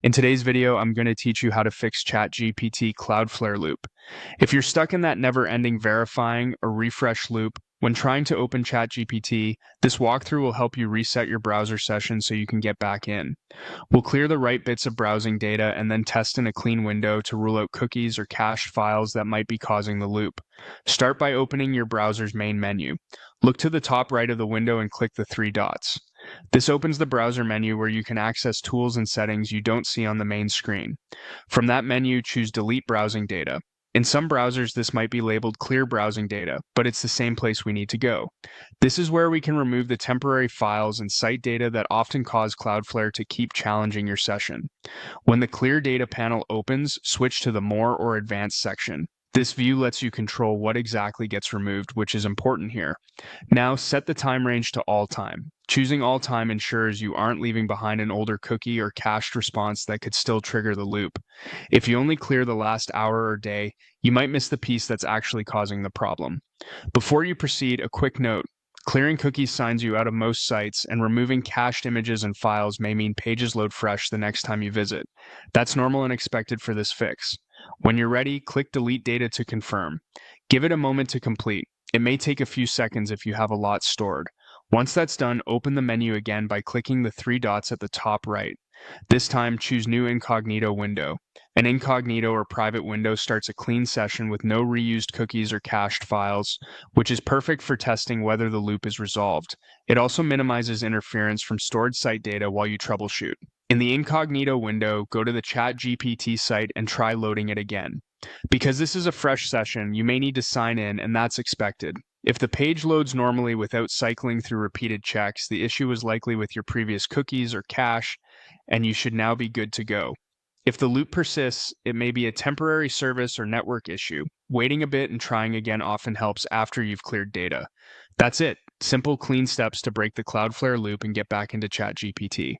In today's video, I'm going to teach you how to fix ChatGPT Cloudflare loop. If you're stuck in that never-ending verifying or refresh loop when trying to open ChatGPT, this walkthrough will help you reset your browser session so you can get back in. We'll clear the right bits of browsing data and then test in a clean window to rule out cookies or cached files that might be causing the loop. Start by opening your browser's main menu. Look to the top right of the window and click the three dots. This opens the browser menu where you can access tools and settings you don't see on the main screen. From that menu, choose Delete Browsing Data. In some browsers, this might be labeled Clear Browsing Data, but it's the same place we need to go. This is where we can remove the temporary files and site data that often cause Cloudflare to keep challenging your session. When the Clear Data panel opens, switch to the More or Advanced section. This view lets you control what exactly gets removed, which is important here. Now set the time range to all time. Choosing all time ensures you aren't leaving behind an older cookie or cached response that could still trigger the loop. If you only clear the last hour or day, you might miss the piece that's actually causing the problem. Before you proceed, a quick note. Clearing cookies signs you out of most sites, and removing cached images and files may mean pages load fresh the next time you visit. That's normal and expected for this fix. When you're ready, click Delete Data to confirm. Give it a moment to complete. It may take a few seconds if you have a lot stored. Once that's done, open the menu again by clicking the three dots at the top right. This time, choose New Incognito Window. An incognito or private window starts a clean session with no reused cookies or cached files, which is perfect for testing whether the loop is resolved. It also minimizes interference from stored site data while you troubleshoot. In the incognito window, go to the ChatGPT site and try loading it again. Because this is a fresh session, you may need to sign in, and that's expected. If the page loads normally without cycling through repeated checks, the issue is likely with your previous cookies or cache, and you should now be good to go. If the loop persists, it may be a temporary service or network issue. Waiting a bit and trying again often helps after you've cleared data. That's it. Simple, clean steps to break the Cloudflare loop and get back into ChatGPT.